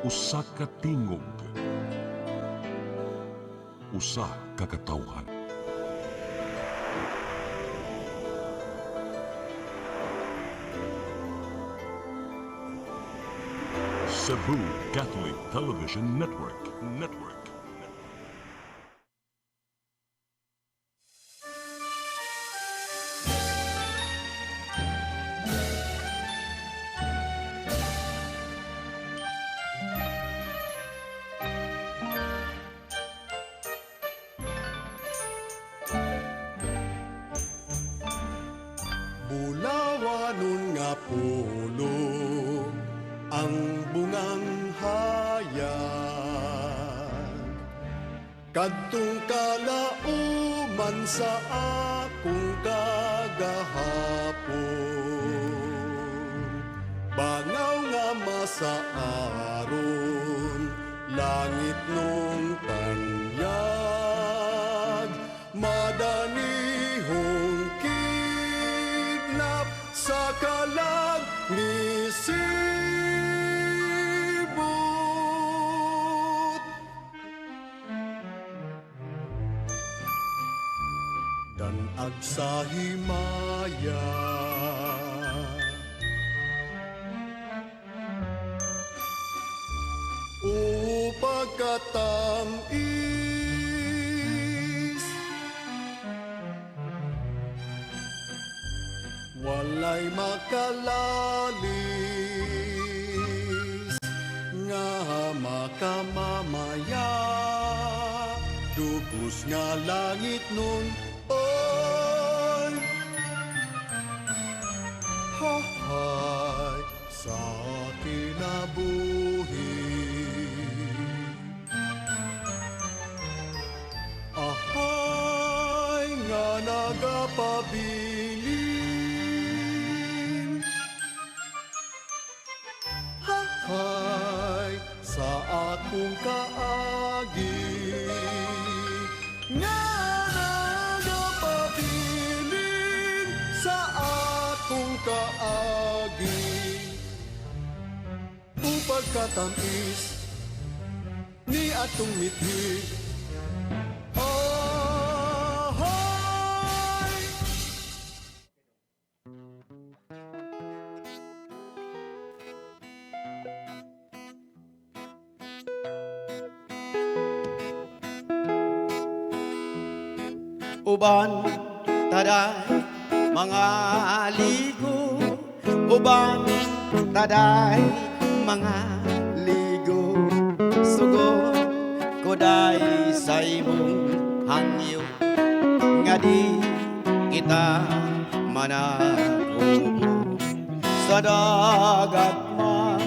Usa ka tingog, usa ka katawhan. Cebu Catholic Television Network. Bulawanon nga pulo ang bungang hayag, kadtong kalauman sa akong kagahapon. Bangaw nga masaaron, langit nung tanyag, madanihong kidnap sa kalag ni Sibut. Danag sa himaya, pagkatamis, walay makalalis nga makamamaya, dugos nga langit nun oy hahay sa kinabuhi. Ahay nga nagapabilin, hahay sa akong kaagi, nga nagapabilin sa akong kaagi. Upag katamis ni atong mithi, uban taday mga ligo, uban taday mga ligo, sugod koday sa imong hangyo, nga di kita managubo sa dagat man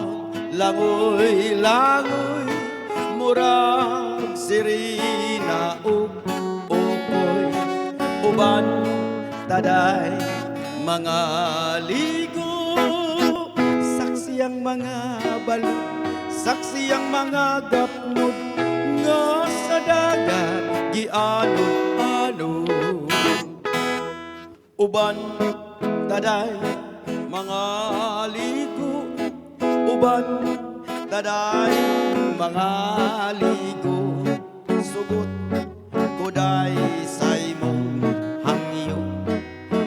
langoy-langoy, murag sirina ug uban taday mga ligo, saksi ang mga balon, saksi ang mga gapnod, nga sa dagat gianod-anod. Uban taday mga ligo, uban taday mga ligo, sugot koday sa imong hangyo,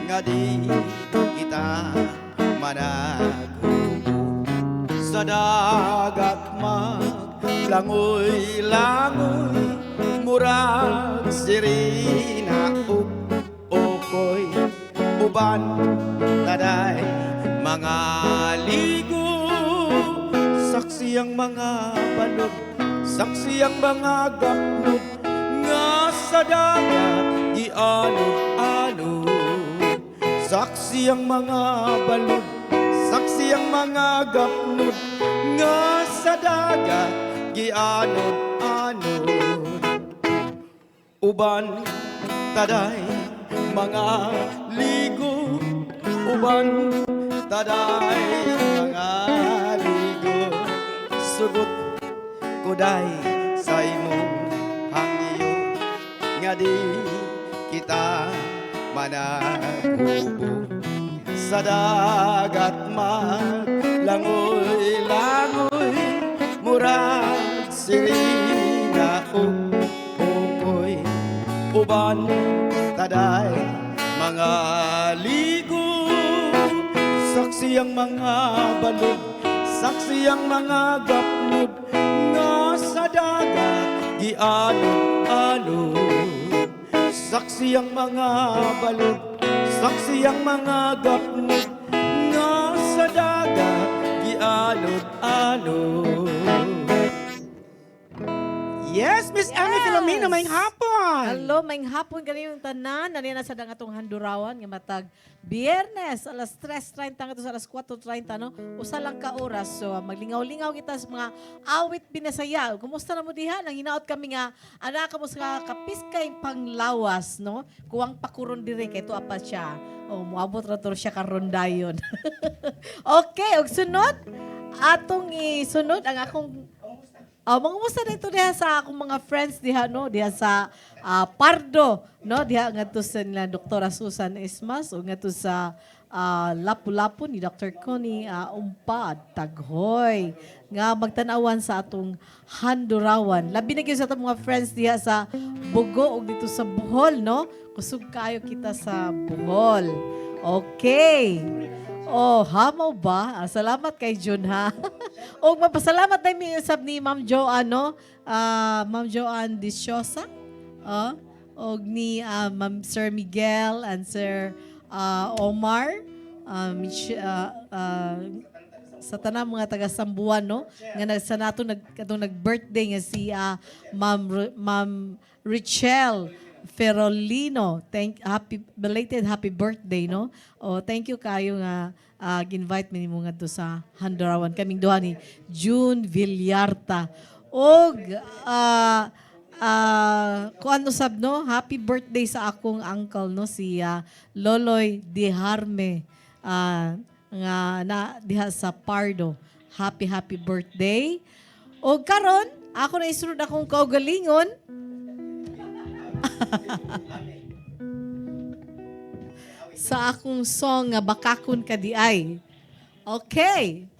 nga di kita managubo sa dagat maglangoy-langoy, murag sirina ug okoy. Uban taday mga ligo, saksi ang mga balod, saksi ang mga gapnod, nga sa dagat gianod-anod. Saksi ang mga balod, saksi ang mga gapnod, nga sa dagat gianod-anod. Uban taday mga ligo, uban taday mga ligo, sugot koday sa imong hangyo, nga di kita managubo sa dagat maglangoy-langoy, murag sirina ukoy uban taday mga ligo saksi ang mga balod saksi ang mga gaplod nga sa dagat gianod-anod saksi ang mga balod saksi ang mga gaplod nga sa dagat gianod-anod. Yes, Miss Amy Filomena, may hapon. Hello, may hapon ganyan yung tanan. Naniya na sa dangatong handurawan nga matag Biyernes alas 3:30 hangtod sa alas 4:30 no. Usa lang ka oras. So maglingaw-lingaw kita sa mga awit binasaya. Kumusta na mo diha? Nang hinaot kami nga ana ka mo sa kapiskay panglawas no. Kuwang pakuron dire kay tuwa pa siya. Oh, moabot ra to siya karon dayon. Okay, og sunod atong isunod ang akong mga musta dito diha sa akong mga friends diha no diha sa Pardo no diha ngadto sa nila Dr. Susan Ismas o ngadto sa Lapu-Lapu ni Dr. Connie Umpad Taghoy nga magtanawan sa atong handurawan. Labi na gyud sa atong mga friends diha sa Bugo ug dito sa Bohol no. Kusog kayo kita sa Bohol. Okay. Oh, hamaw ba? Salamat kay Jun ha. O mapasalamat tayo mi usab ni Ma'am Joanne no. Ma'am Joanne Disiosa. Og ni Ma'am Sir Miguel and Sir Omar. Sa tanang mga taga Sambuan no nga sa nato nag-birthday nga si Ma'am Richelle Ferolino. Belated happy birthday no. Oh, thank you kayo nga ginvite mi nimo ngadto sa handurawan kaming duha ni June Villarta. Og kuan sab no, happy birthday sa akong uncle no si Loloy Diharme nga na diha sa Pardo. Happy birthday. Og karon ako na isunod akong kaugalingon. Sa akong song nga Bakakon Ka Di Ay. Okay.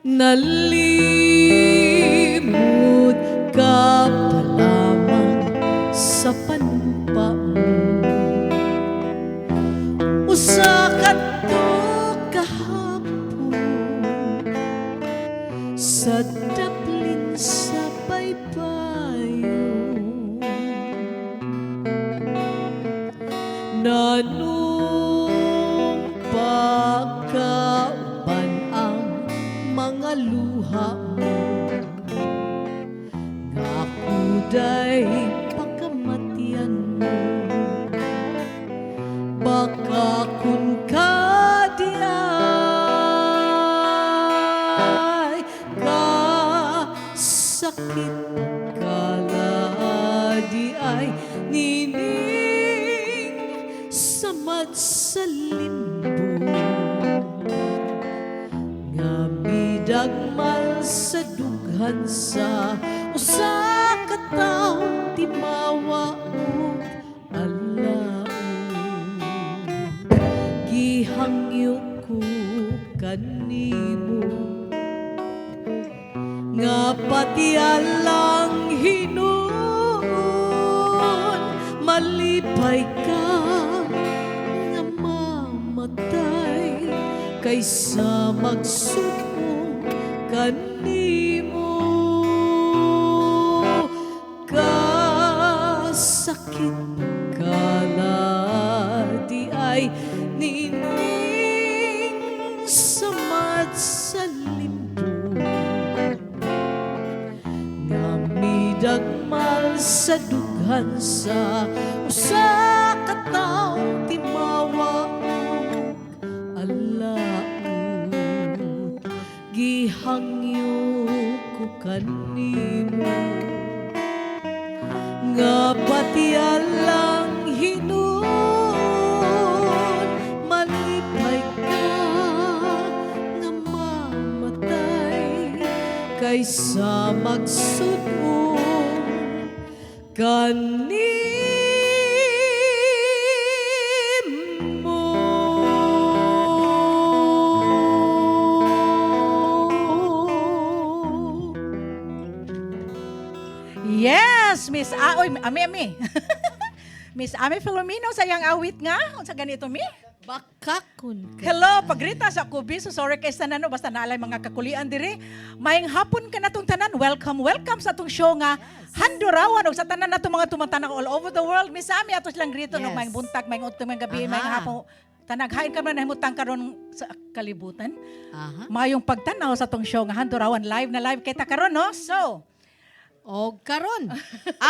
Nalimot ka pa lamang sa panumpa mo. Usa ka to kahapon sa daplin sa baybayon. Nanong pagkauban ang mga luha mo. Ngakuday pagkamatian mo. Baka kun ka di ay kasakit kala di ay nining samad sa limbo nga midagmal sa dughan sa usa ka taong timawa ug alaw. Gihangyo ko kanimo nga pati alang hinuon malipay ka nga mamatay kaysa magsuko kanimo. Kasakit kala di ay nining samad sa limbo nga midagmal sa dughan sa usa ka taong timawa ug alaot. Gihangyo ko kanimo nga pati alang hinuon malipay ka nga mamatay kaysa magsuno kanimo. Yes, Miss Oy, Ami. Miss Ami Filomeno sa iyang awit nga. Unsa ganito mi? Bakakon ka. Hello, pagrita sa kubi. So sorry kay sa nano basta naalay mga kakulian diri. Mayong hapon ka natong tanan. Welcome sa atong show nga Handurawan og sa tanan nato mga tumatanak all over the world. Miss Ami atos lang grito Yes. no mayong buntag, mayong udto, mayong gabi, Aha. mayong hapon. Tanaghain ka man nahimutang karon sa kalibutan. Aha. Mayong pagtanaw sa atong show nga Handurawan live na live kita karon no. So, O karon.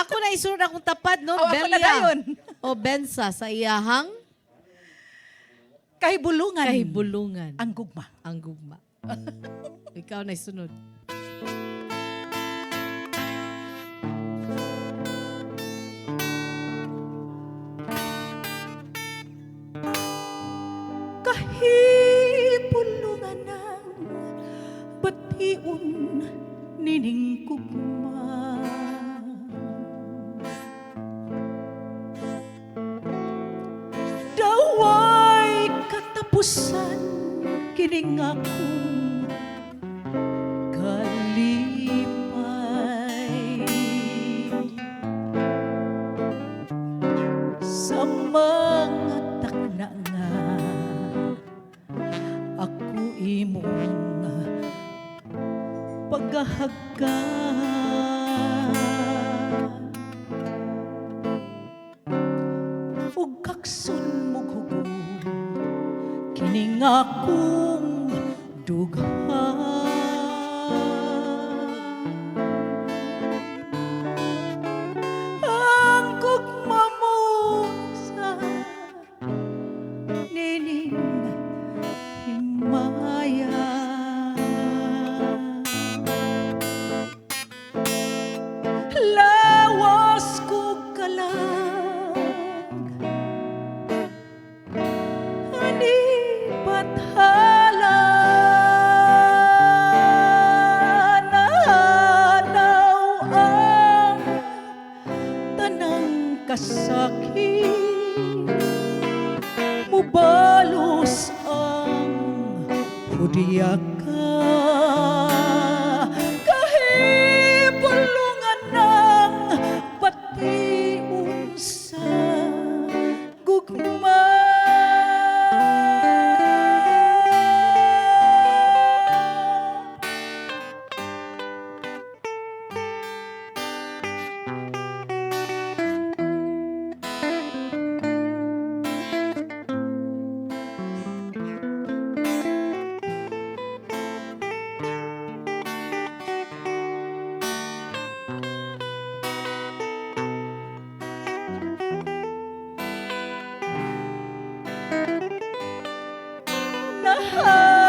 Ako na isunod akong tapad no. Oh, ako na dayon. O Bensa sa iyahang kahibulungan. kahibulungan. Ang gugma. Ang gugma. Ikaw na isunod. Kahibulungan ng batiun nining kugma. Daway katapusan kining akong kalipay. Sa mga takna nga ako imong pagahagkan ug kakson mo hugo kining akong dughan. Ang gugma mo sa nining himaya. Lawas ko kalag ani bathala nanaw ang tanang kasakit mubalos ang hudya ka kahibulungan ng patiun sa gugma.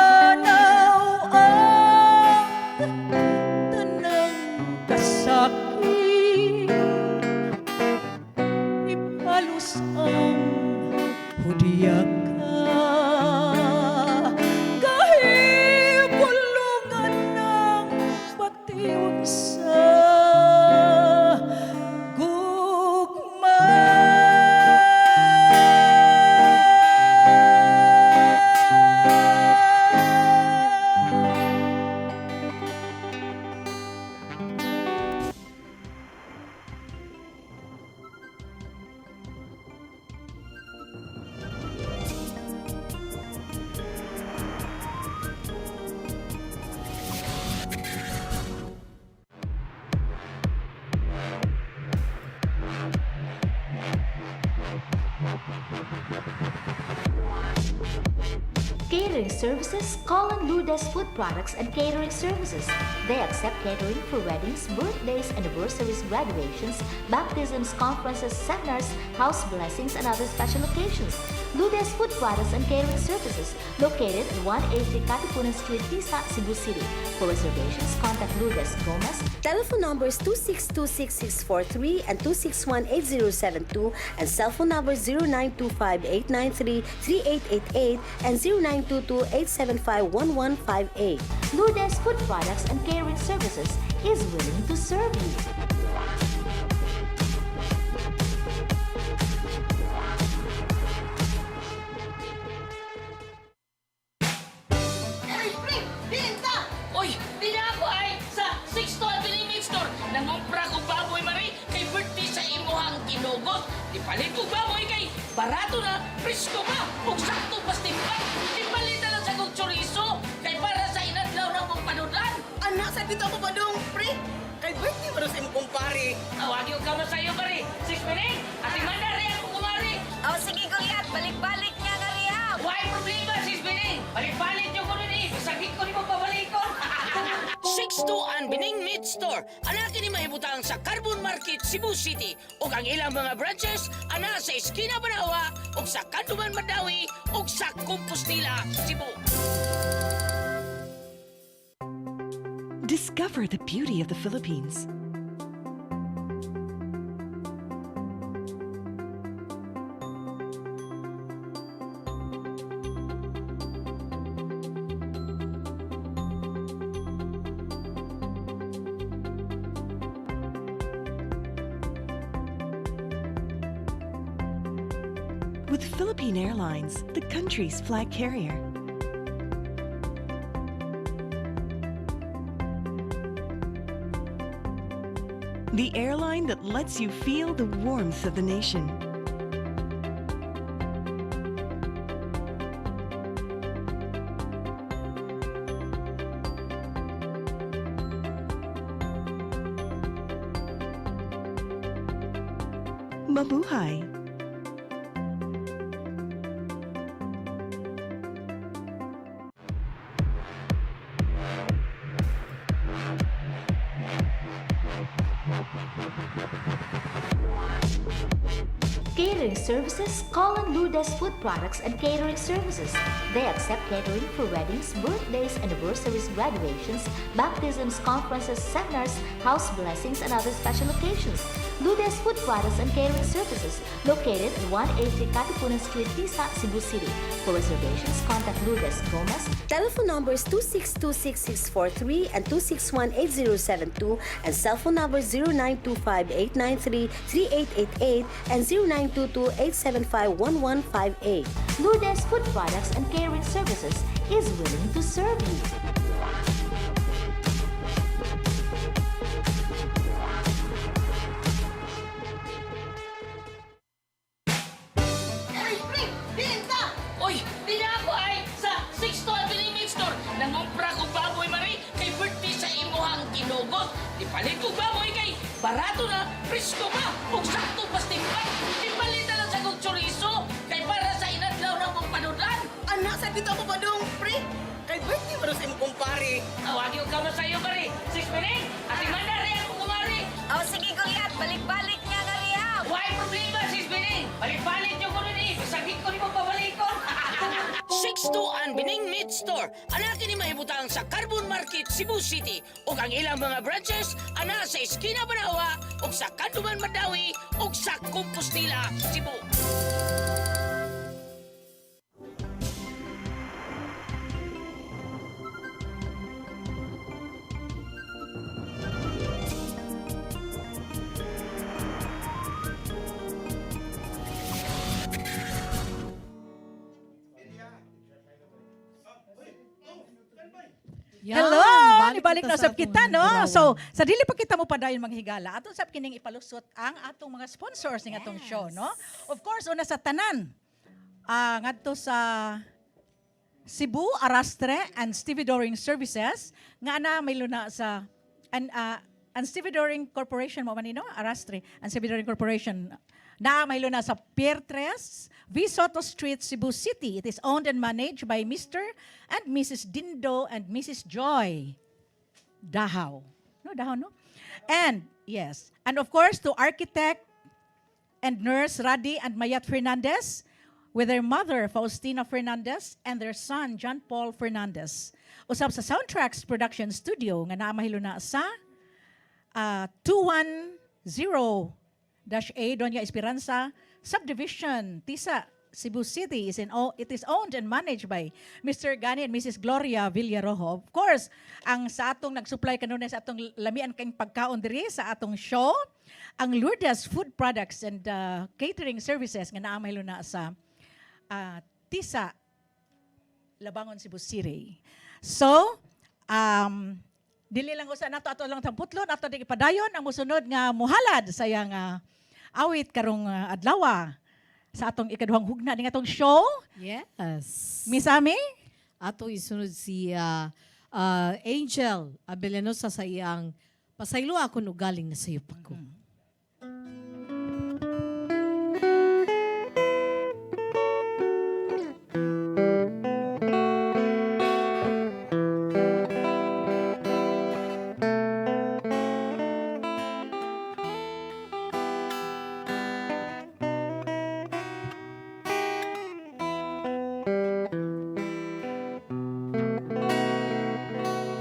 Nahanaw ang tanang kasakit ipalos ang hudya ka kahibulungan ng patiun sa gugma. Catering services, call on Lourdes Food Products and Catering Services. They accept catering for weddings, birthdays, anniversaries, graduations, baptisms, conferences, seminars, house blessings, and other special occasions. Ludes Food Products and Catering Services, located at 180 Katipunan Street, Tisa, Cebu City. For reservations, contact Ludes Gomez. Telephone numbers 2626643 and 2618072 and cell phone numbers 0925-893-3888 and 0922-875-1158. Ludes Food Products and Catering Services is willing to serve you. Ay, pre! Binta! Uy, di na ako ay sa 6th Avenue Meat Store. Nangumpra ko baboy mari kay birthday sa imuhang kinugot. Ipalit ko baboy kay barato na, presko pa, ug sakto pas timpa. Ipalit na lang sa kong chorizo kay para sa inadlaw na mong panudan. Anak, sa dito ako ba dong, pre? Kay birthday mo sa imong kumpare. Awagi ko ka sa'yo mari. 6 minutes, ati mandari ako kumari. Oh, sige kuya, balik-balik niya na riya. Why problema, 6 minutes? Balik-balik niyo ko nun eh. Sakit ko ni mo pabalikon. 6-2 ang Bining Meat Store. Anak ni mahibutang sa Carbon Market, Cebu City. O ang ilang mga branches, ana sa Esquina Banawa, o sa Kanduman Madawi, o sa Compostela, Cebu. Discover the beauty of the Philippines. With Philippine Airlines, the country's flag carrier. The airline that lets you feel the warmth of the nation. Mabuhay! Catering Services, call on Lourdes Food Products and Catering Services. They accept catering for weddings, birthdays, anniversaries, graduations, baptisms, conferences, seminars, house blessings, and other special occasions. Lourdes Food Products and Catering Services, located at 180 Katipunan Street, Tisa, Cebu City. For reservations, contact Lourdes Gomez. Telephone numbers 2626643 and 2618072 and cell phone numbers 0925-893-3888 and 0922-875-1158. Lourdes Food Products and Catering Services is willing to serve you. Ay, pre! Binta! Uy, di na ako ay sa 6th Avenue Meat Store. Nangumpra ko baboy mari kay birthday sa imuhang kinugot. Ipalit ko baboy kay barato na, presko pa, ug sakto pas timpa. Ipalit na lang sa kong chorizo kay para sa inadlaw na mong panudan. Anak, sa dito ako ba dong, pre? Kay birthday mo sa imong kumpare. Awagi ko ka sa'yo mari. 6 minutes, ati mandari ako kumari. Oh, sige kuya, balik-balik niya na riya. Why problema, 6 minutes? Balik-balik niyo ko nun eh. Sakit ko ni mo pabalikon. 6-2 ang Bining Meat Store. Anak ni mahibutang sa Carbon Market, Cebu City. O ang ilang mga branches, ana sa Esquina Banawa, o sa Kanduman Madawi, o sa Compostela, Cebu. Yan, Hello! balik Ibalik na sa sab atong kita, no? handurawan. So, sa dili pa kita mo padayon mga higala, aton sab kining ipalusot ang atong mga sponsors ng atong show, no? Of course, una sa tanan, ngadto sa Cebu, Arastre, and Stevedoring Services, nga na may luna sa, and Stevedoring Corporation, mo manino, Arastre, and Stevedoring Corporation, na may luna sa Pier 3, V. Soto Street, Cebu City. It is owned and managed by Mr. and Mrs. Dindo and Mrs. Joy Dahaw. No, Dahaw, no? And, yes. And of course, to architect and nurse Radi and Mayat Fernandez, with their mother, Faustina Fernandez, and their son, John Paul Fernandez. Usab sa Soundtracks Production Studio nga naa mahilo na sa 210-A Doña Esperanza Subdivision, Tisa, Cebu City. It is owned and managed by Mr. Gani and Mrs. Gloria Villarojo. Of course, ang sa atong nag-supply kanunay sa atong lamian kayong pagkaon diri sa atong show, ang Lourdes Food Products and Catering Services nga naa mahilo na sa Tisa, Labangon, Cebu City. So, dili lang ko sa nato ato lang tamputlon ato di ipadayon ang musunod nga muhalad sa yang awit karong adlaw sa atong ikaduhang hugna ning atong show. Yes. Miss Ami, Ato isunod si Angel Abellanosa sa iyang pasaylo ako no galing na sayop ako.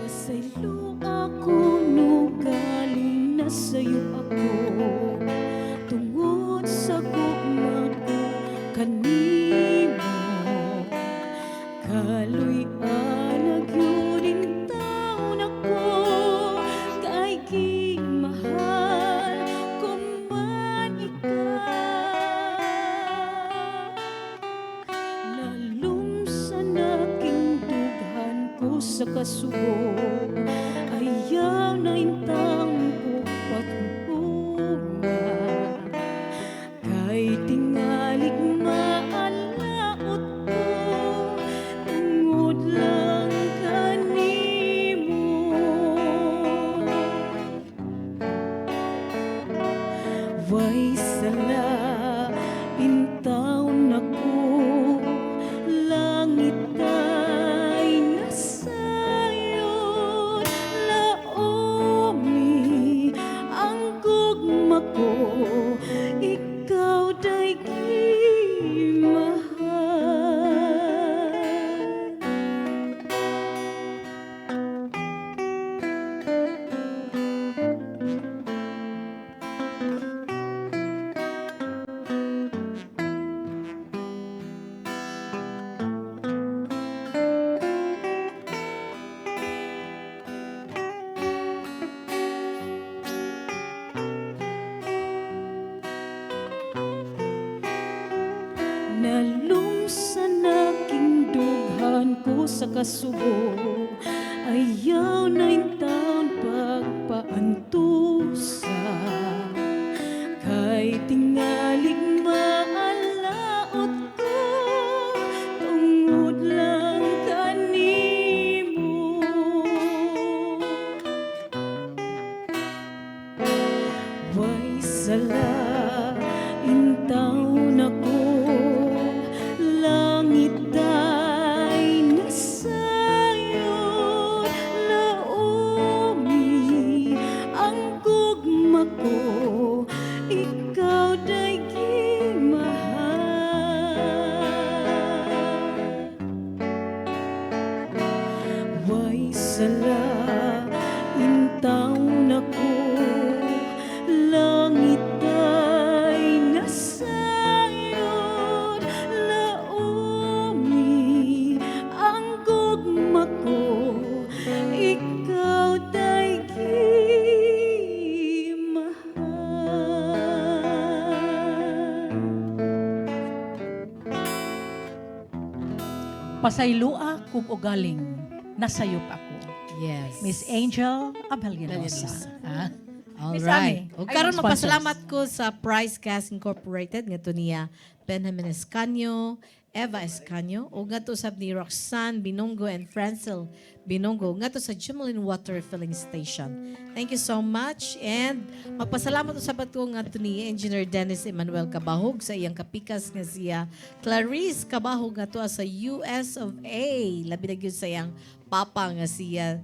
Pasaylo ako no galing na sa'yo ako, tungod sa gugma ko kanimo. Kaluy-an nagyuning taon ako, kay gimahal ko man ikaw. Nalumsan aking dughan ko sa kasubo, ayaw na intang pagpatunga. Kay tingalig maalaot ko, tungod lang kanimo. Way sala, intaw na ko, langit ay nasayod. Laomi ang gugma ko, ikaw day gimahal. Nalumsan aking dughan ko sa kasubo, ayaw na intawon pagpaantusa. Kay tingalig maalaot ko, tungod lang kanimo. Way sala, intaw na ko, langit ay nasayod. Laomi ang gugma ko, ikaw day gimahal. Way sala, intaw na ko, langit ay nasayod. Laomi ang gugma ko, ikaw day gimahal. pasaylua kung ugaling nasayop ako. Yes. Miss Angel Abellanosa. Miss Alright. Ami, O ay karon sponsors. magpasalamat ko sa Price Gas Incorporated nga to niya Benjamin Escanio, Eva Escanio, o nga to sab ni Roxanne Binongo and Francel Binongo nga to sa Jumelin Water Filling Station. Thank you so much, and magpasalamat sa ko nga to ni Engineer Dennis Emmanuel Cabahog sa iyang kapikas nga siya Clarice Cabahog nga to sa US of A. Labi na gyud sa iyang papa nga siya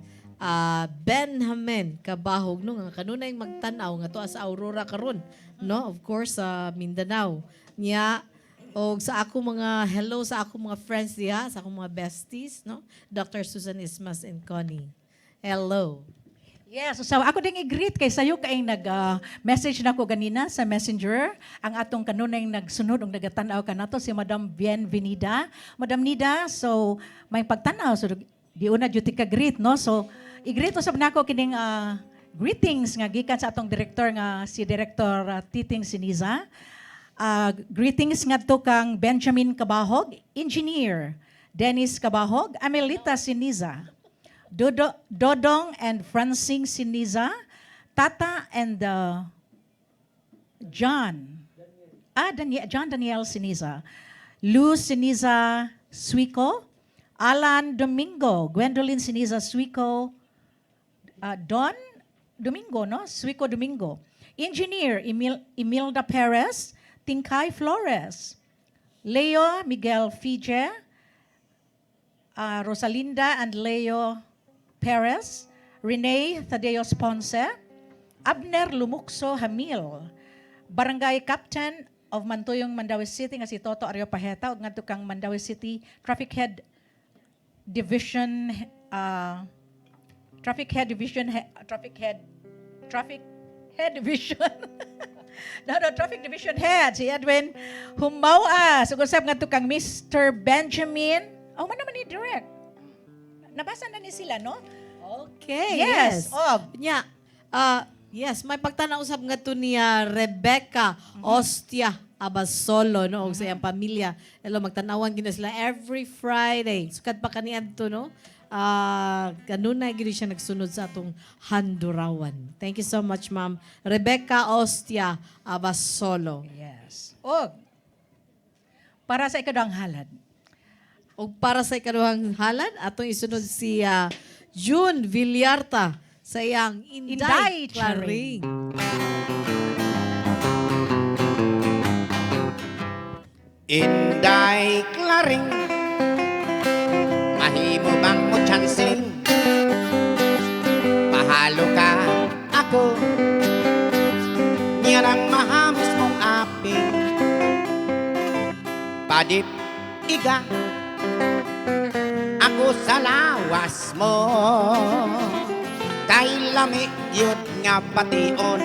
Benjamin Cabahog no nga kanunay magtan-aw nga to sa Aurora karon, no, of course sa Mindanao niya. O sa ako mga hello sa ako mga friends diha, sa ako mga besties, no? Dr. Susan Ismas and Connie. Hello. Yes, so ako ding i-greet kay sayo kay nag-message na ko ganina sa Messenger ang atong kanunay nagsunod ug nagatanaw kanato si Madam Bienvenida. Madam Nida, so may pagtanaw so di una duty ka greet no. So i-greet usab nako kining greetings nga gikan sa atong director nga si Director Titing Siniza. Greetings ngadto kang Benjamin Cabahog, Engineer Dennis Cabahog, Amelita Siniza. Dodong and Francine Siniza, Tata and John Daniel Siniza, Luz Siniza Suico, Alan Domingo, Gwendolyn Siniza Suico, Don Domingo, no? Suico Domingo, Engineer Imelda Perez, Tinkay Flores, Leo Miguel Fije, Rosalinda and Leo Perez, Renee Tadeo Ponce, Abner Lumukso Hamil, Barangay Captain of Mantuyong, Mandawi City nga si Toto Ario Paheta ug ngadto kang Mandawi City Traffic Head Division Traffic Head Division Traffic Division Head si Edwin Humawa ug usab ngadto kang Mr. Benjamin man naman ni direct. Nabasa na ni sila, no? Okay. Yes. Oh, nya. Yes, may pagtanaw usab nga to niya Rebecca Ostia Abasolo no og sa iyang pamilya. Hello, magtanawan gina sila every Friday. Sukad pa kaniadto to no. Kanunay gid siya nagsunod sa atong Handurawan. Thank you so much, Ma'am Rebecca Ostia Abasolo. Yes. Og para sa ikaduhang halad. O para sa ikaduhang halad, atong isunod si June Villarta sa iyang Inday Claring. Inday Claring, mahimo bang mo chancing? Pahalo ka ako, niyarang mahamis mong aping. Padip iga, ako sa lawas mo. Kay lamig yun nga pation,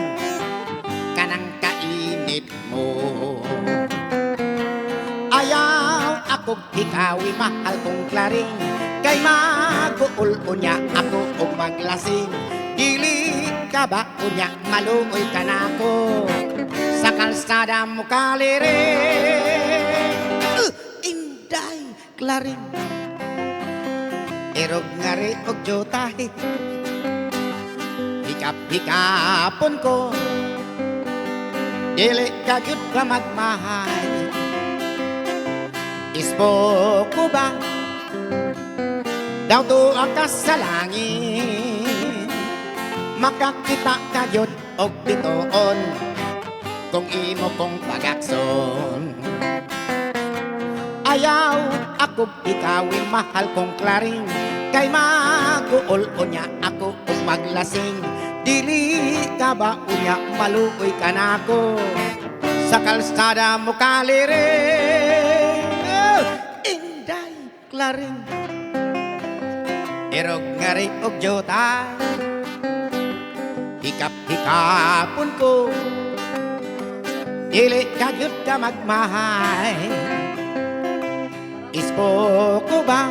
kanang kainit mo. Ayaw ako ikawi mahal kong Claring, kay mag-uul unya ako o maglasing. Dili ka ba unya maluoy ka na ako, sa kalsada mo kaliring. Inday Claring, erog nga rin og jotahe, hikap-hikapon ko, dili ka gyud ka magmahal. Ispo ko ba daw tuwa ka sa langit, makakita ka gyud og bitoon kung imo kong pagakson. Ayaw ako ikawin mahal kong Claring, kay mag-uul unya ako kung maglasing. Dili ka ba unya maluoy ka na ako, sa kalsada mo kaliring. Inday Claring, erog nga rin og jota, hikap-hikapon ko, dili ka gyud ka magmahal. Ispo ko ba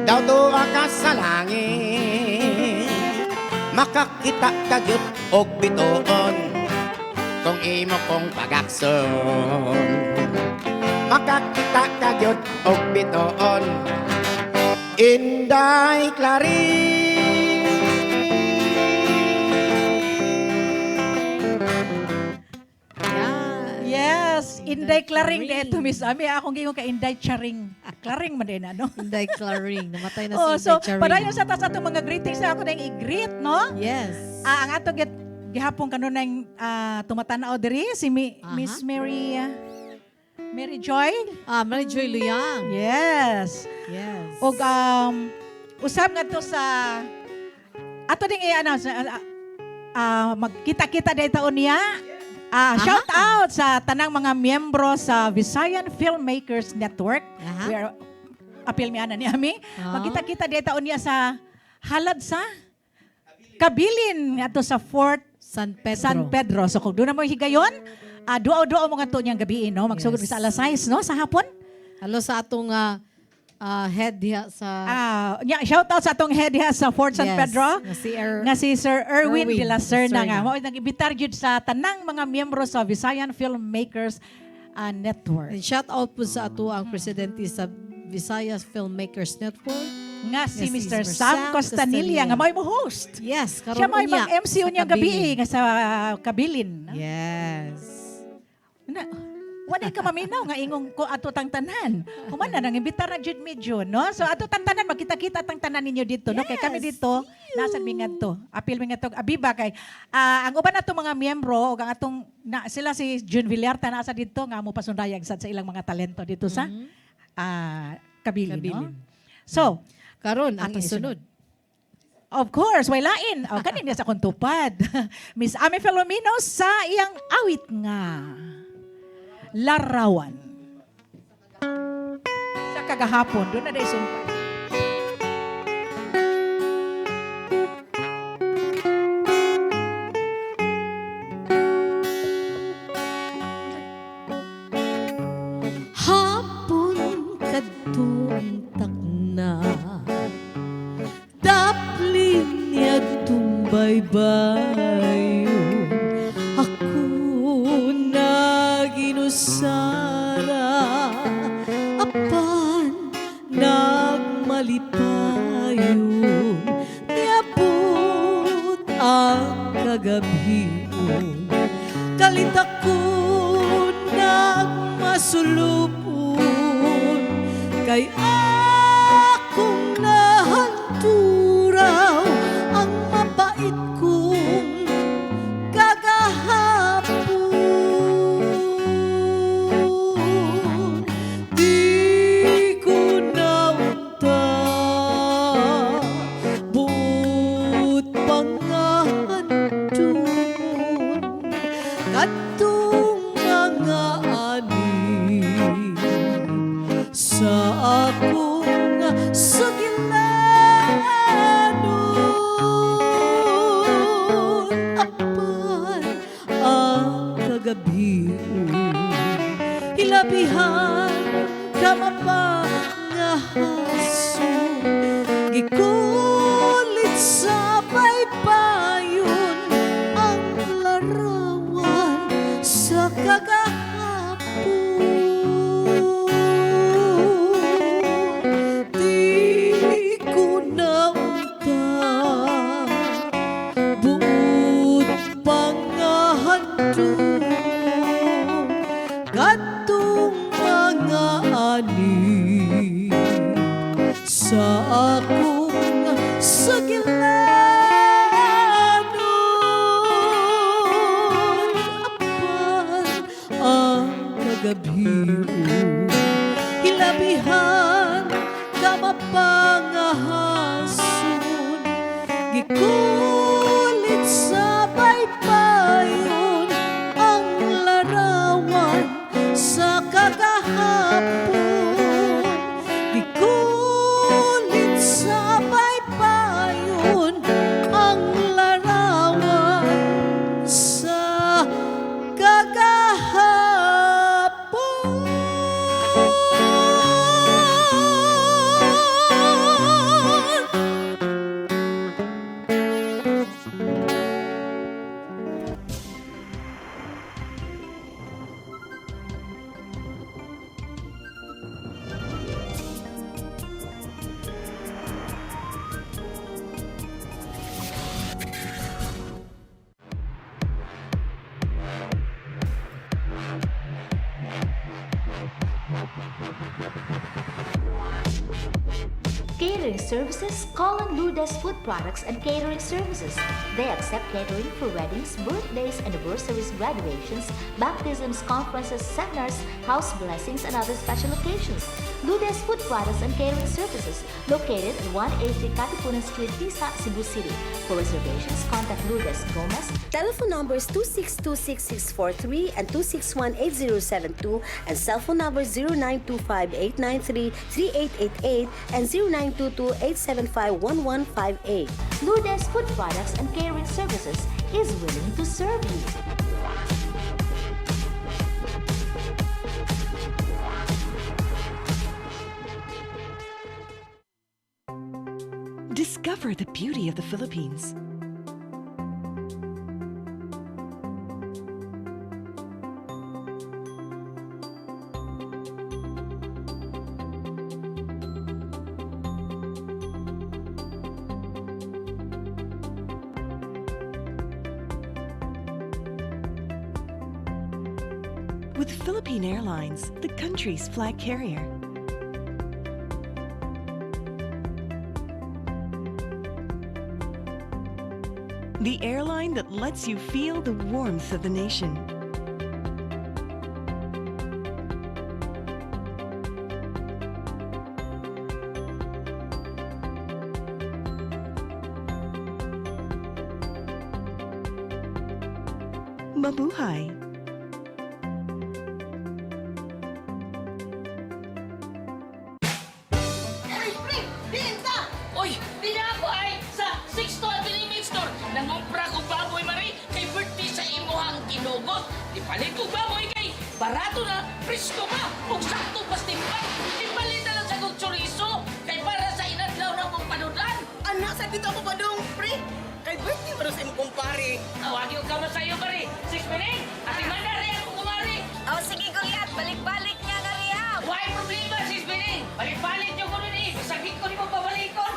daw tuwa ka sa langit, makakita ka gyud og bitoon kung imo kong pagakson. Makakita ka gyud og bitoon, Inday Claring. Yes, Inday Claring dito, Miss Ami. Akong gingon ka Inday Charing. Claring man din, ano? Inday Claring. Namatay na si Oh, Inday so, Charing. padayon sa atong mga greetings na ako na i-greet, no? Yes. Ang ato gihapon kanunay tumatanaw diri si Miss Mary Joy. Mary Joy Luyang. Yes. Yes. Og usab nga to sa ato ding i-announce magkita-kita day taon niya Shout out sa tanang mga miyembro sa Visayan Filmmakers Network. We are apil mi ana ni ami. Magkita-kita dito unya sa halad sa Kabilin ato sa Fort San Pedro. San Pedro. So kung doon na mo higayon, duaw-duaw mo nga to niyang gabi, no? Magsugod sa alas 6, no? Sa hapon. Halo sa atong head diha sa Shout out sa atong head diha sa Fort San Yes, Pedro. nga Si Sir Erwin Erwin de la Serna nga. Serna. Mao nag-imbitar gyud sa tanang mga miyembro sa Visayan Filmmakers Network. And shout out po sa ato ang presidente sa Visayas Filmmakers Network. Nga si Yes, Mr. Mr. Sam Sam Costanilla nga Costanilla. may mo host. Yes, karon Siya may unya mag-MC sa unya gabi Kabilin. nga sa Kabilin. Yes. Wala ka maminaw nga ingong ko ato tang tanan. Humana nang imbitar na jud medyo, no? So ato tang tanan magkita-kita tang tanan ninyo dito, no? Kay kami dito nasa Mingadto. Apil Mingadto Abiba kay ang uban nato mga miyembro ug ang atong sila si June Villarta nasa dito nga mo pasundayag sad sa ilang mga talento dito sa Kabilin, no? So, Karon ang Atong isunod. of course, way lain. Kanina sa kontupad. Miss Ami Filomeno sa iyang awit nga. Larawan. Sa kagahapon, doon na day sumpay. Hapon kadtong takna Daplin niya tumbaybayon Ako na ginusara Apan nagmalipayon Niabot ang kagabion Kalita ko nagmasulupon Kay akong nahanturaw Ang mabait kong kagahapon Di ko naunta Buot pangahandun Kadtong mga ani sa akong sugilanon apan ang kagabion hilabihan ka mapangahason gikulit sa baybayon ang larawan sa kagahapon di ko naunta buot pangahandun kadtong mga ani sa akong sagilanon apan ang kagabion hilabihan ka mapangahason gikulit sa baybayon ang larawan sa kagahapon gikulit sa baybayon ang larawan sa kagahapon Catering services, call on Lourdes Food Products and Catering Services. They accept catering for weddings, birthdays, anniversaries, graduations, baptisms, conferences, seminars, house blessings, and other special occasions. Ludes Food Products and Catering Services, located at 183 Katipunan Street, Tisa, Cebu City. For reservations, contact Lourdes Gomez. Telephone numbers 2626643 and 2618072 and cell phone numbers 0925-893-3888 and 0922-875-1158. Lourdes Food Products and Catering Services is willing to serve you. Discover the beauty of the Philippines. With Philippine Airlines, the country's flag carrier. The airline that lets you feel the warmth of the nation. Mabuhay! Uy, pre! Binta! Uy, di na ako ay sa 6 to Avenue Store. Nangumpra ko baboy mari kay birthday sa imuhang ginugot. Di palit ko baboy kay barato na, presko pa, ug sakto pas timbang. Di palit na lang sa kong chorizo kay para sa inadlaw na mong panudan. Anak, sa dito ako ba dong, pre? Kay birthday mo sa imong kumpare. Awagi ko kamo sa iyo mari. 6 minutes, ati mandari ako kumari. Oh, sige, Goliath. Balik-balik niya na riya. Why problema, 6 minutes? Balik-balik niyo ko nun eh. Sakit ko ni mo pabalikon.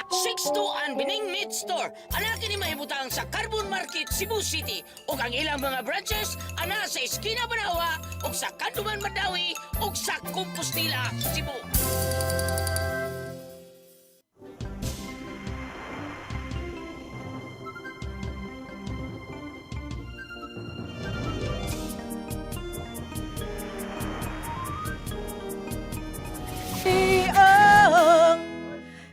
6 to Anbining Meat Store. Anak ni mahibutang sa Carbon Market, Cebu City. O ang ilang mga branches, ana sa Esquina Banawa, o sa Kanduman Madawi, o sa Compostela, Cebu.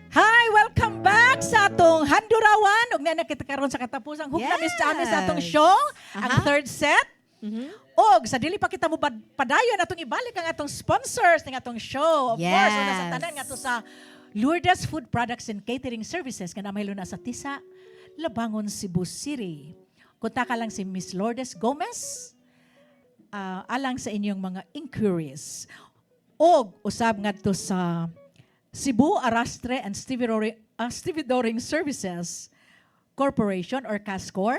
Hi, welcome back sa atong Handurawan. Ug na kita karon sa katapusang hugna Yes. sa atong show, ang Aha. third set. Og sa dili pa kita mo padayon atong ibalik ang atong sponsors ng atong show. Of course, una sa Yes. tanan nga to sa Lourdes Food Products and Catering Services nga namahilo na sa Tisa, Labangon, Cebu City. Kunta ka lang si Miss Lourdes Gomez alang sa inyong mga inquiries. Og usab ngadto sa Cebu Arrastre and Stevedoring Services Corporation or CASCOR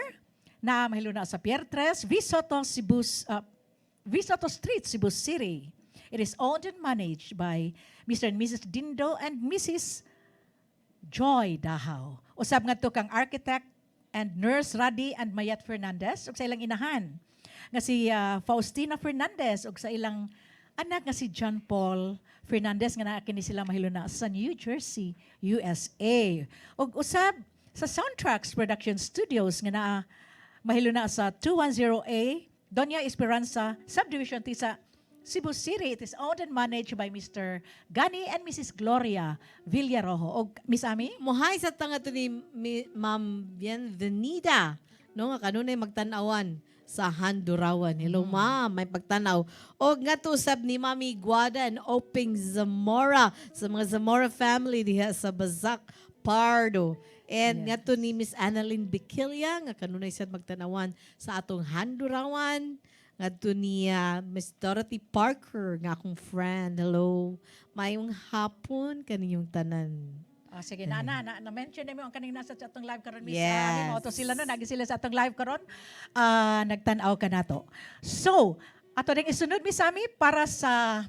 na mahilo na sa Pier 3, Visoto Street, Cebu City. It is owned and managed by Mr. and Mrs. Dindo and Mrs. Joy Dahaw. Usab ngadto kang architect and nurse Radi and Mayat Fernandez ug sa ilang inahan nga si Faustina Fernandez ug sa ilang anak nga si John Paul Fernandez nga naa kini sila mahilo na sa New Jersey, USA. Ug usab sa Soundtracks Production Studios nga naa mahilo na sa 210A Doña Esperanza Subdivision Tisa, Cebu City. It is owned and managed by Mr. Gani and Mrs. Gloria Villarojo. Og Miss Ami? Muhay sa tanga to ni Ma'am Bienvenida. No, nga kanunay magtanawan sa Handurawan. Hello, ma'am. May pagtanaw. O nga to sab ni Mami Guada and Oping Zamora sa mga Zamora family diha sa Bazak, Pardo. And nga to ni Miss Annalyn Biquilla, nga kanunay siya magtanawan sa atong Handurawan. Nga to ni Miss Dorothy Parker, nga akong friend. Hello. Mayong hapon kaninyong tanan. Sige, na-mention na mo ang kanina sa atong live karon Miss Yes. Ami. Mo to sila no, nagi sila sa atong live karon. Nagtan-aw ka nato. So, ato ding isunod Miss Ami para sa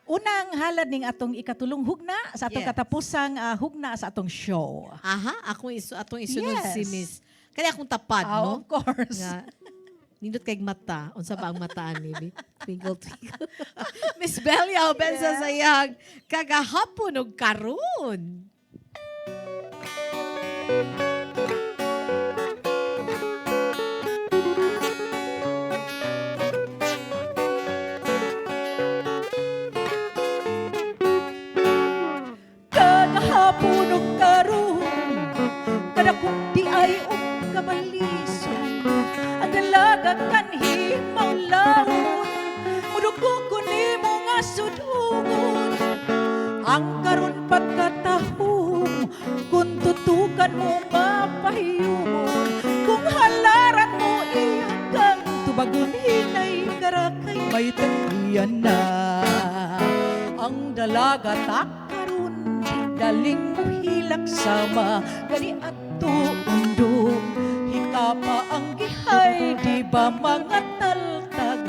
unang halad ning atong ikatulong hugna sa atong Yes. katapusang hugna sa atong show. Aha, atong isunod Yes. si Miss. Kaya akong tapad, no? Of course. Nga, nindot kay mata. Unsa ba ang mataan ni Twinkle Twinkle. Miss Belia, bensa sa iyang kagahapon og karon. kung di ay kabalison. Ang dalaga kanhi maulawon, mudugo ko ni mo nga sudugon. Ang karon pagkatahong, kung tutukan mo mapahiyumon, kung halaran mo iyagang tubagon hinay karakay may tagiyan na. Ang dalaga takaron, daling mo hilak sama, gani at tuundo. Hikapa ang gihay, di ba mga taltag,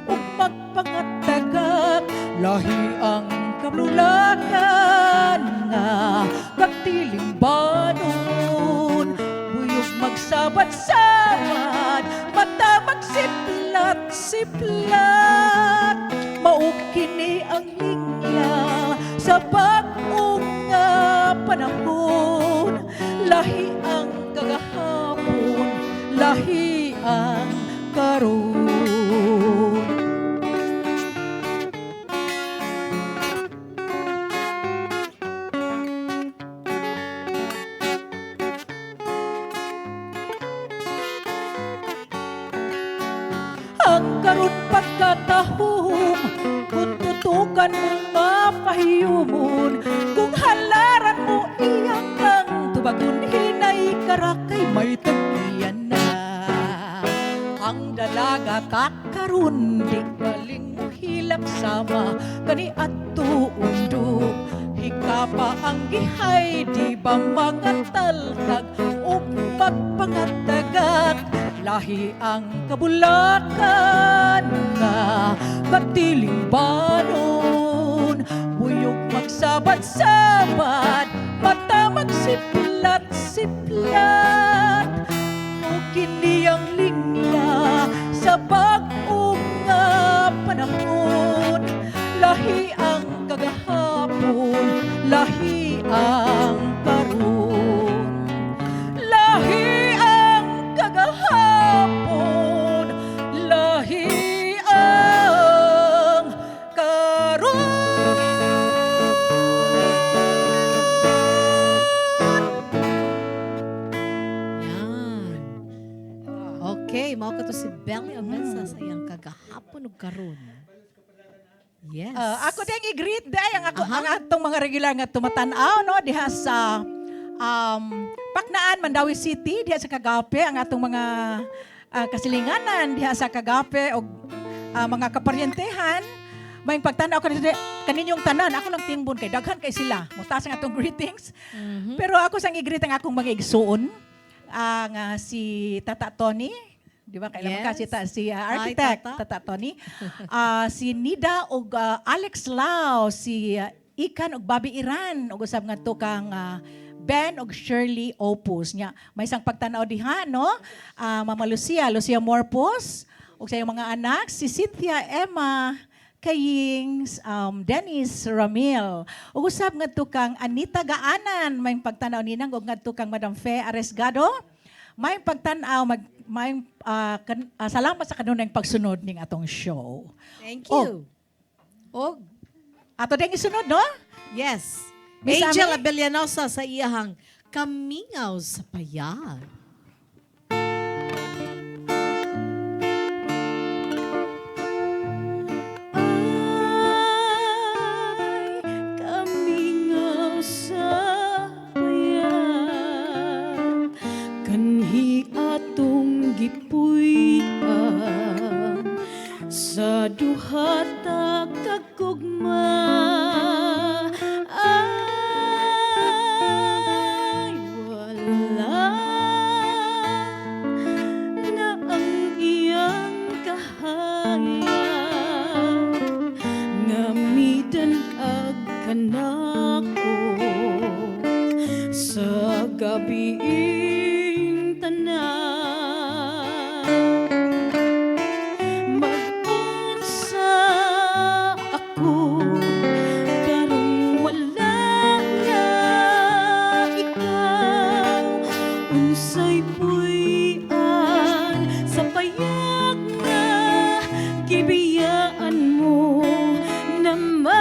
o magpangatagak, lahi ang kablulakan nga, pagtiling banon, buyog magsabat-sabat, mata magsiplat-siplat, maukini ang linya sa bagong nga panahon, lahi ang kagahapon, lahi ang karon. Ang karon pagkatahong, kung tutukan mo mapahiyumon, kung halaran mo iyang kang tubagon hinay karakay may tagiyan na. Ang dalaga kakaron, di galing mo hilak sama, kani at tuundo. Hikapa ang gihay, di ba mga taltag, o magpangatagak, lahi ang kabulakan nga, pagtiling banon, buyog magsabat-sabat, mata magsiplat-siplat, kini ang linya sa bagong nga panahon, lahi ang kagahapon, lahi ang karon, lahi ang kagahapon, lahi ang karon. Yan. Okay, mao ka to si Belly Obensa sa iyang kagahapon ug karon. Yes. Ako din i-greet day ang atong mga regular nga tumatan-aw no diha sa Paknaan, Mandawi City, diha sa Kagape, ang atong mga kasilinganan diha sa Kagape o mga kaparyentehan. May pagtanaw kaninyong tanan, ako lang tingbon kay daghan kay sila. Mutas ang atong greetings. Pero ako sang i-greet ang akong mga igsuon, ang si Tata Tony. Di ba? Kailan Yes. si architect, Hi, Tata. Tata Tony. Si Nida o Alex Lau, si Ikan o Bobby Iran, o usab nga to kang Ben o Shirley Opus. Nya, may isang pagtanaw diha, no? Mama Lucia Morpos, o sa iyong mga anak, si Cynthia Emma Kayings, Dennis Ramil. O usab nga to kang Anita Gaanan, may pagtanaw ninang, o nga to kang Madam Fe Aresgado. May pagtanaw, salamat sa kanunang pagsunod ning atong show. Thank you. Og ato ding isunod, no? yes. Miss Angel Ami? Abellanosa sa iyahang Kamingaw sa Payag. Kamingaw sa payag, kanhi atong gipuy-an, sa duha ta kagugma. Ay, wala na ang iyang kahayag, ngamidan ag kanako sa gabiing tanan. Mag-unsa ako karong wala nga ikaw, unsay puy-an sa payag nga gibiyaan mo naman.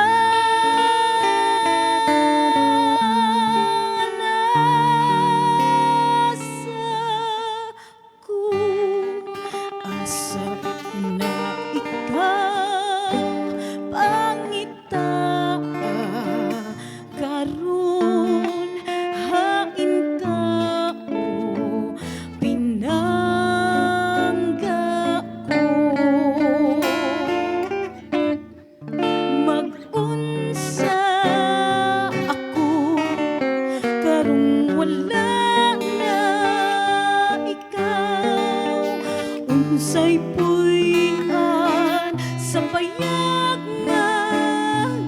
Unsay puy-an sa payag nga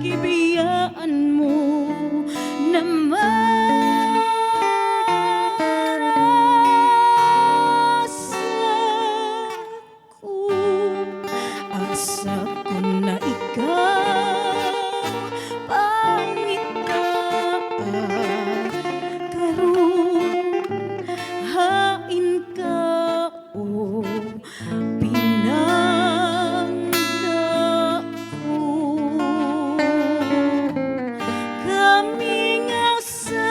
gibiyaan mo na asa ko na ikaw pangit ka karon hain ka o pinangga ko kami nga sa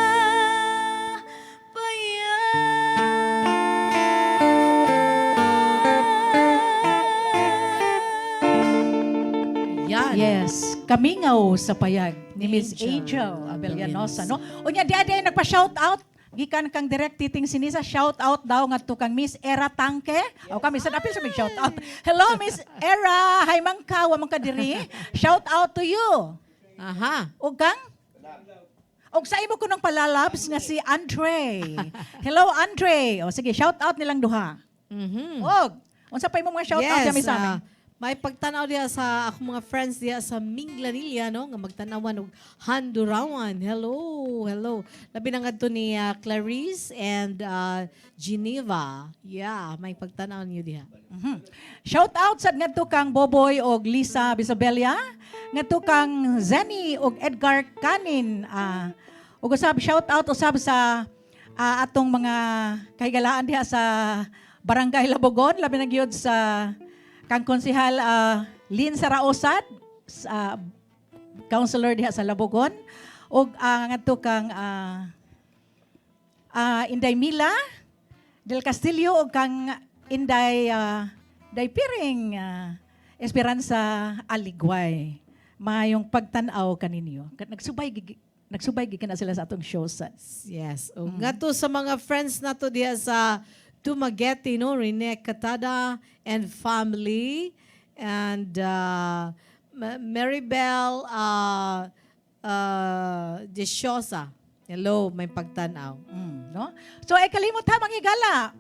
Yan. Yes, kamingaw sa payag ni Miss Angel Abellanosa, no? Unya di ay nagpa-shout out gikan kang direct titing sinisa shout out daw ngadto kang Miss Era Tangke. O kami sa apil sa mig shout out. Hello Miss Era, hay man ka wa man ka diri. Shout out to you. Aha. Og kang og sa imo ko nang palalabs nga si Andre. Hello Andre. O sige, shout out nilang duha. Og unsa pa imo mga shout out kami sa amin? May pagtanaw diya sa akong mga friends diya sa Minglanilla, no? Nga magtanawan og Handurawan. Hello, hello. Labi na ngadto ni Clarice and Geneva. Yeah, may pagtanaw niyo diha. Shout out sa ngadto kang Boboy og Lisa Bisabella, ngadto kang Zenny og Edgar Canin. Ug usab shout out usab sa atong mga kahigalaan diha sa Barangay Labogon, labi na gyud sa kang konsehal Lynn Saraosad, counselor diha sa Labogon, ug ngadto kang Inday Mila del Castillo ug kang Inday Piring Esperanza Aligway. Mayong pagtan-aw kaninyo. Nagsubay gid na sila sa atong show sa. Yes. O ngadto sa mga friends nato diha sa Dumaguete, no? Rene Catada and family, and Maribel Desiosa. Hello, may pagtanaw. No? So ay kalimot ha mangigala.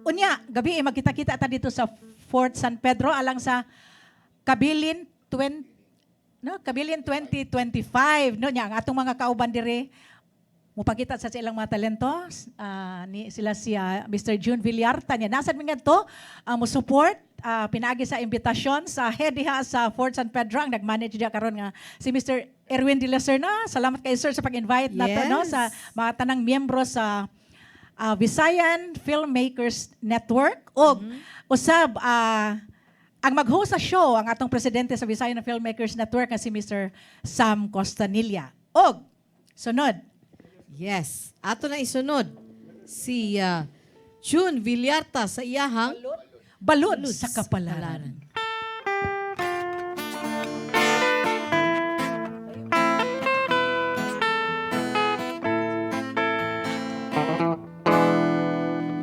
Unya, gabi magkita-kita ta dito sa Fort San Pedro alang sa Kabilin 2025, no? Nya ang atong mga kauban dire mupakita sa ilang mga talento, ni sila si Mr. June Villarta niya. Nasad mga to, mo support, pinagi sa imbitasyon sa head diha sa Fort San Pedro, ang nag-manage diha karon nga si Mr. Erwin De La Serna. Salamat kay sir sa pag-invite nato, no, sa mga tanang miyembro sa Visayan Filmmakers Network. O usab, ang mag-host sa show, ang atong presidente sa Visayan Filmmakers Network, nga si Mr. Sam Costanilla. Og, sunod, yes. Ato na isunod si June Villarta sa iyahang Balod sa Kapalaran.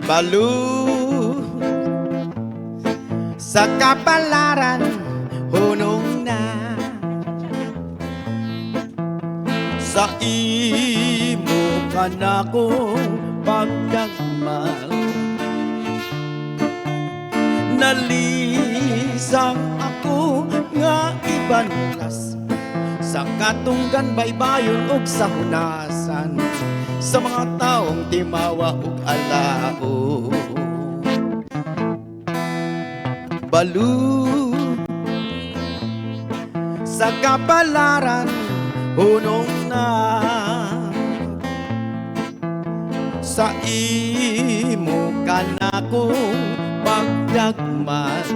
Balud sa kapalaran hunong na sa imo kanakong pagdagmal nalisang ako nga ibanlas sa katunggan baybayon ug sa hunasan sa mga taong timawa ug alao. Balud sa kapalaran hunong na sa imo kanakong pagdagmal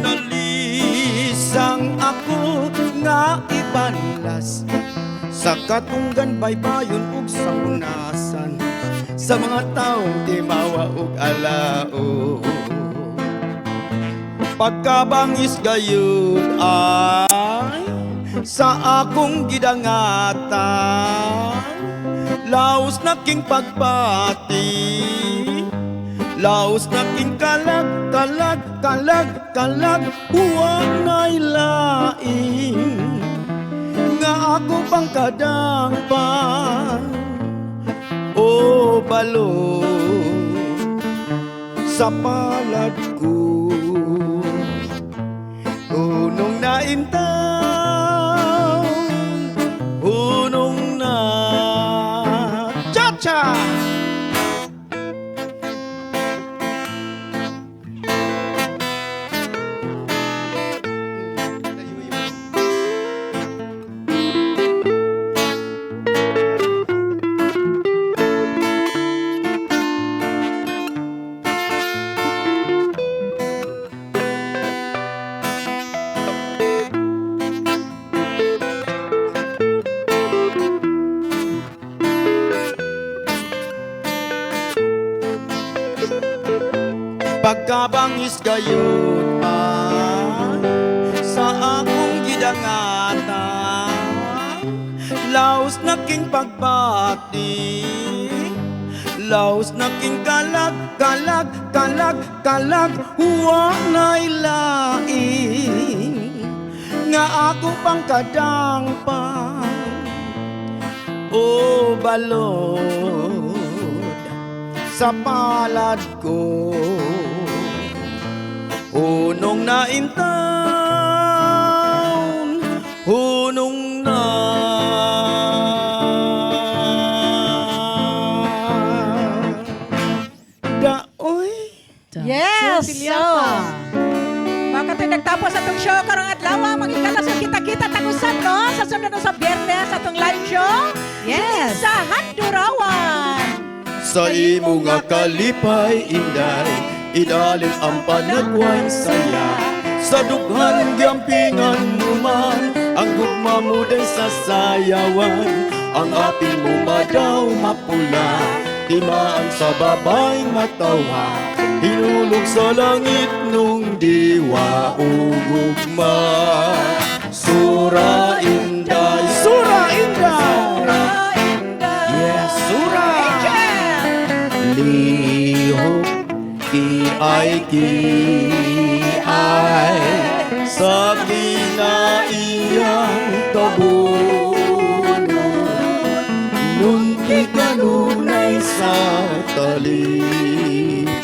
nalisang ako nga ibanlas sa katunggan baybayon ug sa hunasan sa mga taong timawa ug alao. Pagkabangis gayud ay sa akong gidangatan laos na king pagpati laos na king kalag huwag na'y laing nga ako pang kadangpan o balod sa palad ko. Hunong na intaw, hunong na cha-cha. Pagkabangis gayon man sa akong gidangata, laos na king pagpati, laos na king kalag, kalag, kalag, kalag, huwa na'y laing nga ako pang kadang pa. O balod sa palad ko, hunong na intawn, hunong na. Daoy. Yes! Sylvia So, pa. baka tayo nagtapos atong show karong adlaw, magikalas ang kita-kita tagusan no sa sunod no sa Biyernes atong live show. Yes. Sa Handurawan. Sa imo nga kalipay inday, idalin ang panagway saya. Sa dughan gampingan mo man, ang gugma mo din sa sayawan. Ang apil mo madaw mapula, timaan sa babay matawa. Hinulog sa langit nung diwa ugugma. Sura inday, sura inday, yes, sura. Lihok ki ay sa kinaiyang kabuno, nung ikanunay sa talitan,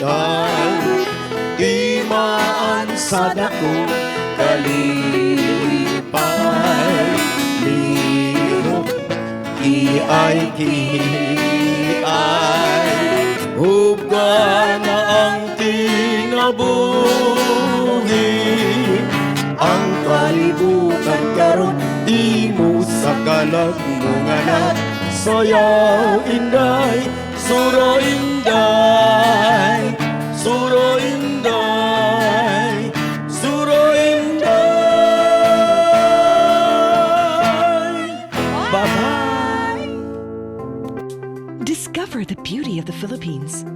imaan sa dakong kalipay. Lihok ki ay hubga na ang kinabuhi, ang kalibutan karon imo sa kalag mong anak. Sayaw inday, suro inday, suro inday, suro inday. Bye-bye. Discover the beauty of the Philippines